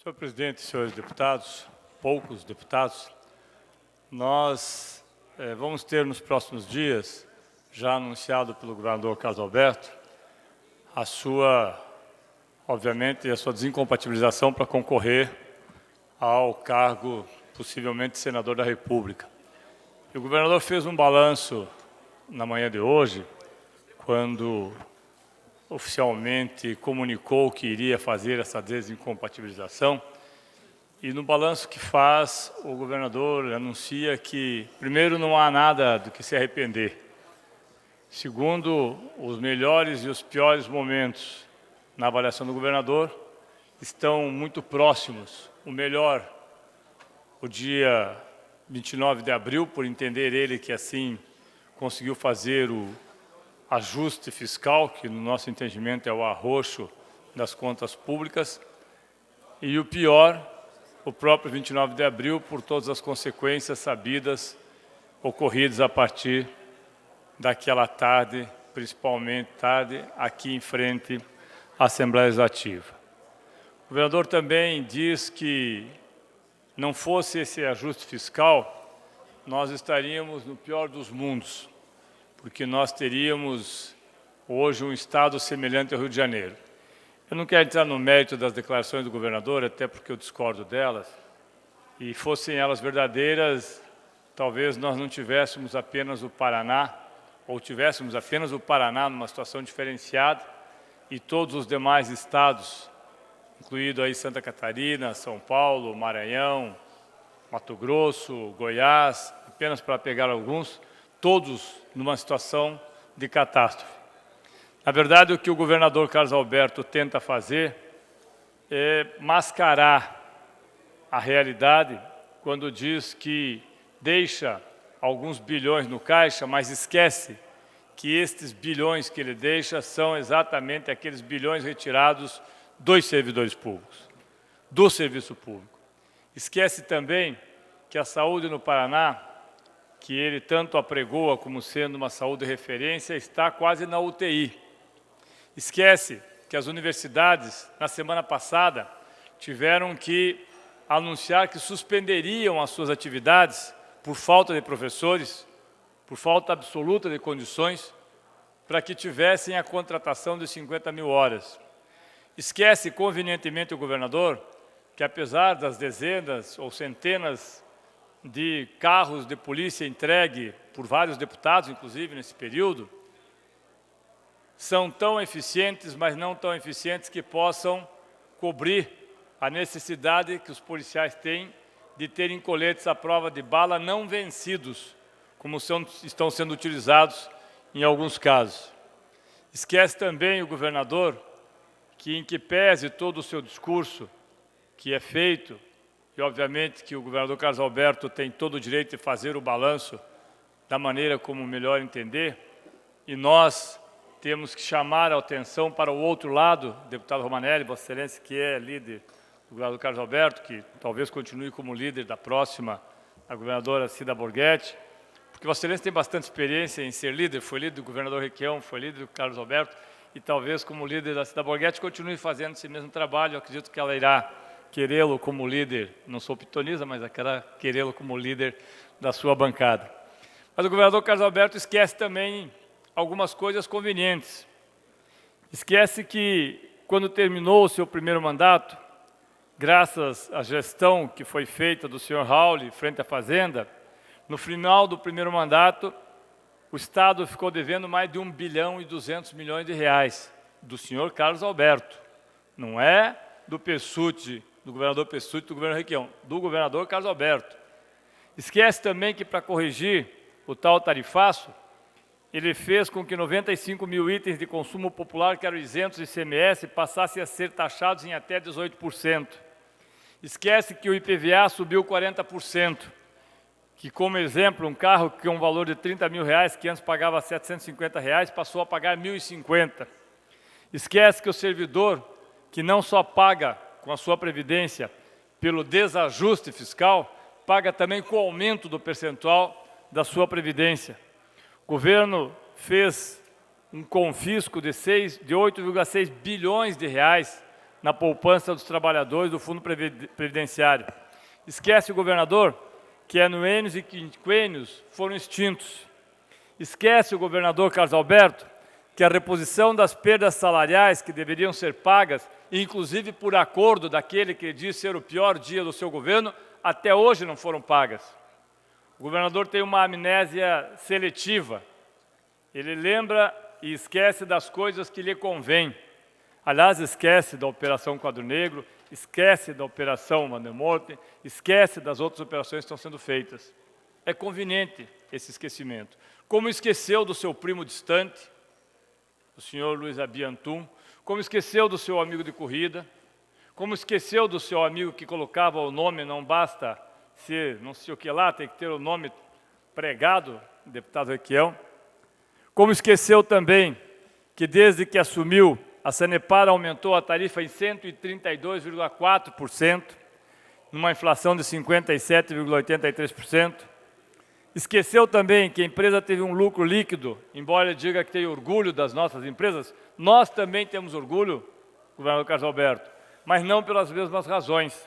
Senhor presidente, senhores deputados, poucos deputados, nós vamos ter nos próximos dias, já anunciado pelo governador Carlos Alberto, obviamente, a sua desincompatibilização para concorrer ao cargo, possivelmente, de senador da República. E o governador fez um balanço na manhã de hoje, quando oficialmente comunicou que iria fazer essa desincompatibilização. E no balanço que faz, o governador anuncia que, primeiro, não há nada do que se arrepender. Segundo, os melhores e os piores momentos na avaliação do governador estão muito próximos. O melhor, o dia 29 de abril, por entender ele que assim conseguiu fazer o ajuste fiscal, que no nosso entendimento é o arroxo das contas públicas, e o pior, o próprio 29 de abril, por todas as consequências sabidas ocorridas a partir daquela tarde, principalmente tarde, aqui em frente à Assembleia Legislativa. O governador também diz que não fosse esse ajuste fiscal, nós estaríamos no pior dos mundos, porque nós teríamos hoje um estado semelhante ao Rio de Janeiro. Eu não quero entrar no mérito das declarações do governador, até porque eu discordo delas, e fossem elas verdadeiras, talvez nós não tivéssemos apenas o Paraná, ou tivéssemos apenas o Paraná numa situação diferenciada, e todos os demais estados, incluído aí Santa Catarina, São Paulo, Maranhão, Mato Grosso, Goiás, apenas para pegar alguns, todos numa situação de catástrofe. Na verdade, o que o governador Carlos Alberto tenta fazer é mascarar a realidade quando diz que deixa alguns bilhões no caixa, mas esquece que estes bilhões que ele deixa são exatamente aqueles bilhões retirados dos servidores públicos, do serviço público. Esquece também que a saúde no Paraná, que ele tanto apregoa como sendo uma saúde de referência, está quase na UTI. Esquece que as universidades, na semana passada, tiveram que anunciar que suspenderiam as suas atividades por falta de professores, por falta absoluta de condições, para que tivessem a contratação de 50 mil horas. Esquece convenientemente o governador que, apesar das dezenas ou centenas de carros de polícia entregue por vários deputados, inclusive nesse período, são tão eficientes, mas não tão eficientes que possam cobrir a necessidade que os policiais têm de terem coletes à prova de bala não vencidos, como estão sendo utilizados em alguns casos. Esquece também o governador que, em que pese todo o seu discurso que é feito, e obviamente que o governador Carlos Alberto tem todo o direito de fazer o balanço da maneira como melhor entender, e nós temos que chamar a atenção para o outro lado, deputado Romanelli, Vossa Excelência, que é líder do governador Carlos Alberto, que talvez continue como líder da próxima, a governadora Cida Borghetti, porque Vossa Excelência tem bastante experiência em ser líder, foi líder do governador Requião, foi líder do Carlos Alberto, e talvez como líder da Cida Borghetti continue fazendo esse mesmo trabalho. Eu acredito que ela irá querê-lo como líder, não sou pitonisa, mas ela querê-lo como líder da sua bancada. Mas o governador Carlos Alberto esquece também algumas coisas convenientes. Esquece que, quando terminou o seu primeiro mandato, graças à gestão que foi feita do senhor Raul frente à Fazenda, no final do primeiro mandato, o Estado ficou devendo mais de 1 bilhão e 200 milhões de reais, do senhor Carlos Alberto. Não é do Pessutti, do governador Pessutti, do governo Requião, do governador Carlos Alberto. Esquece também que, para corrigir o tal tarifaço, ele fez com que 95 mil itens de consumo popular que eram isentos de ICMS passassem a ser taxados em até 18%. Esquece que o IPVA subiu 40%, que, como exemplo, um carro que com um valor de 30 mil reais, que antes pagava 750 reais, passou a pagar 1.050. Esquece que o servidor, que não só paga com a sua previdência pelo desajuste fiscal, paga também com o aumento do percentual da sua previdência. O governo fez um confisco de 8,6 bilhões de reais na poupança dos trabalhadores do Fundo Previdenciário. Esquece o governador que anuênios e quinquênios foram extintos. Esquece o governador Carlos Alberto que a reposição das perdas salariais que deveriam ser pagas, inclusive por acordo daquele que diz ser o pior dia do seu governo, até hoje não foram pagas. O governador tem uma amnésia seletiva. Ele lembra e esquece das coisas que lhe convêm. Aliás, esquece da Operação Quadro Negro, esquece da Operação Vandermorten, esquece das outras operações que estão sendo feitas. É conveniente esse esquecimento. Como esqueceu do seu primo distante, o senhor Luiz Abiantum, como esqueceu do seu amigo de corrida, como esqueceu do seu amigo que colocava o nome, não basta ser não sei o que lá, tem que ter o nome pregado, deputado Requião. Como esqueceu também que desde que assumiu, a Sanepar aumentou a tarifa em 132,4%, numa inflação de 57,83%. Esqueceu também que a empresa teve um lucro líquido, embora ele diga que tem orgulho das nossas empresas, nós também temos orgulho, governador Carlos Alberto, mas não pelas mesmas razões.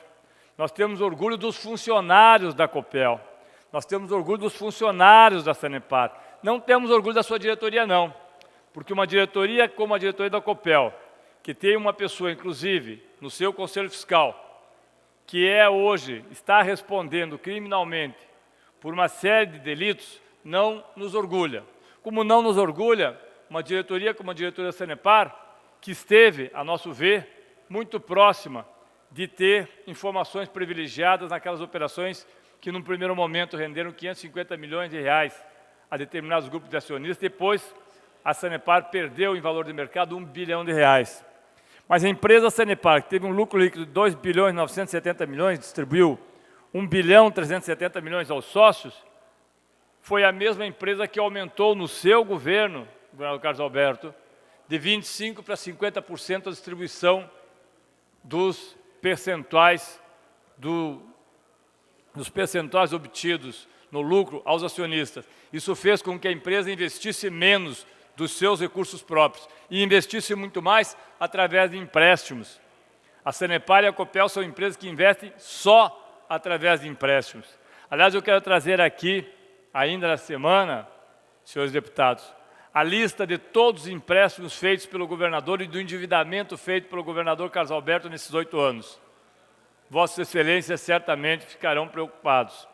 Nós temos orgulho dos funcionários da Copel, nós temos orgulho dos funcionários da Sanepar, não temos orgulho da sua diretoria, não, porque uma diretoria como a diretoria da Copel, que tem uma pessoa, inclusive, no seu conselho fiscal, que hoje está respondendo criminalmente por uma série de delitos, não nos orgulha. Como não nos orgulha uma diretoria como a diretoria da Sanepar, que esteve, a nosso ver, muito próxima de ter informações privilegiadas naquelas operações que, num primeiro momento, renderam 550 milhões de reais a determinados grupos de acionistas. Depois, a Sanepar perdeu em valor de mercado 1 bilhão de reais. Mas a empresa Sanepar, que teve um lucro líquido de 2 bilhões 970 milhões, distribuiu 1 bilhão 370 milhões aos sócios, foi a mesma empresa que aumentou no seu governo, governador Carlos Alberto, de 25% para 50% a distribuição dos percentuais obtidos no lucro aos acionistas. Isso fez com que a empresa investisse menos dos seus recursos próprios e investisse muito mais através de empréstimos. A Sanepar e a Copel são empresas que investem só através de empréstimos. Aliás, eu quero trazer aqui, ainda na semana, senhores deputados, a lista de todos os empréstimos feitos pelo governador e do endividamento feito pelo governador Carlos Alberto nesses 8 anos. Vossas Excelências certamente ficarão preocupados.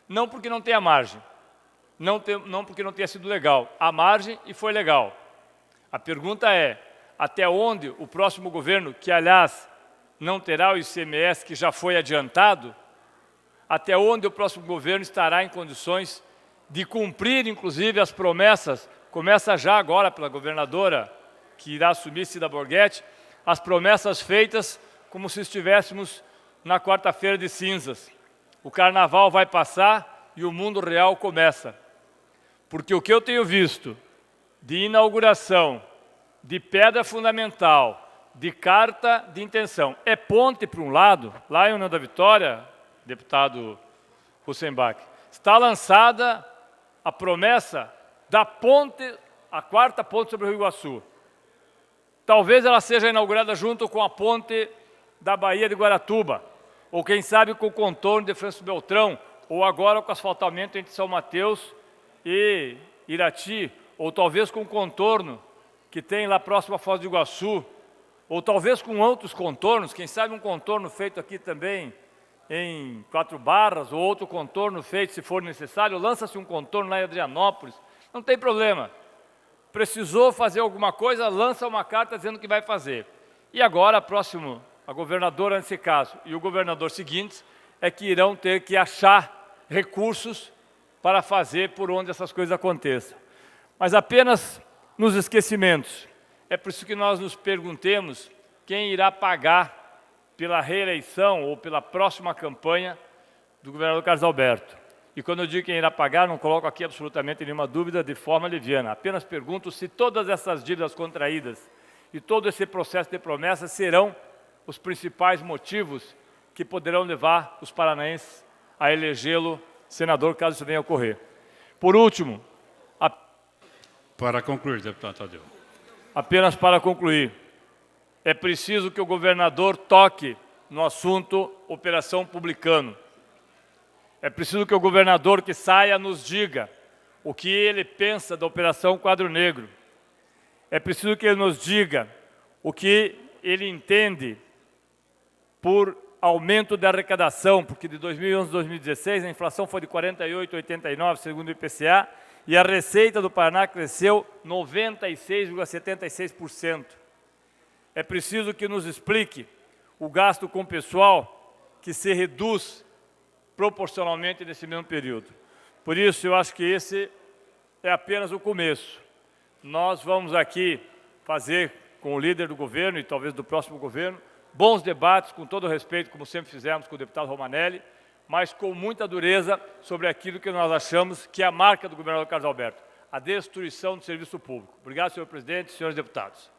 Não porque não tenha margem, não porque não tenha sido legal. Há margem e foi legal. A pergunta é, até onde o próximo governo, que aliás não terá o ICMS que já foi adiantado, até onde o próximo governo estará em condições de cumprir, inclusive, as promessas, começa já agora pela governadora, que irá assumir, Cida Borghetti, as promessas feitas como se estivéssemos na quarta-feira de cinzas. O carnaval vai passar e o mundo real começa. Porque o que eu tenho visto de inauguração, de pedra fundamental, de carta de intenção, é ponte para um lado, lá em União da Vitória, deputado Hussenbach, está lançada a promessa da ponte, a quarta ponte sobre o Rio Iguaçu. Talvez ela seja inaugurada junto com a ponte da Baía de Guaratuba, ou quem sabe com o contorno de Francisco Beltrão, ou agora com o asfaltamento entre São Mateus e Irati, ou talvez com o contorno que tem lá próximo à Foz do Iguaçu, ou talvez com outros contornos, quem sabe um contorno feito aqui também em 4 Barras, ou outro contorno feito, se for necessário, lança-se um contorno lá em Adrianópolis, não tem problema. Precisou fazer alguma coisa, lança uma carta dizendo que vai fazer. E agora, a governadora nesse caso e o governador seguintes é que irão ter que achar recursos para fazer por onde essas coisas aconteçam. Mas apenas nos esquecimentos. É por isso que nós nos perguntemos quem irá pagar pela reeleição ou pela próxima campanha do governador Carlos Alberto. E quando eu digo quem irá pagar, não coloco aqui absolutamente nenhuma dúvida de forma leviana. Apenas pergunto se todas essas dívidas contraídas e todo esse processo de promessas serão os principais motivos que poderão levar os paranaenses a elegê-lo senador, caso isso venha a ocorrer. Por último... Para concluir, deputado Tadeu. Apenas para concluir, é preciso que o governador toque no assunto Operação Publicano. É preciso que o governador que saia nos diga o que ele pensa da Operação Quadro Negro. É preciso que ele nos diga o que ele entende por aumento da arrecadação, porque de 2011 a 2016 a inflação foi de 48,89, segundo o IPCA, e a receita do Paraná cresceu 96,76%. É preciso que nos explique o gasto com pessoal que se reduz proporcionalmente nesse mesmo período. Por isso, eu acho que esse é apenas o começo. Nós vamos aqui fazer com o líder do governo e talvez do próximo governo bons debates, com todo o respeito, como sempre fizemos com o deputado Romanelli, mas com muita dureza sobre aquilo que nós achamos que é a marca do governador Carlos Alberto, a destruição do serviço público. Obrigado, senhor presidente e senhores deputados.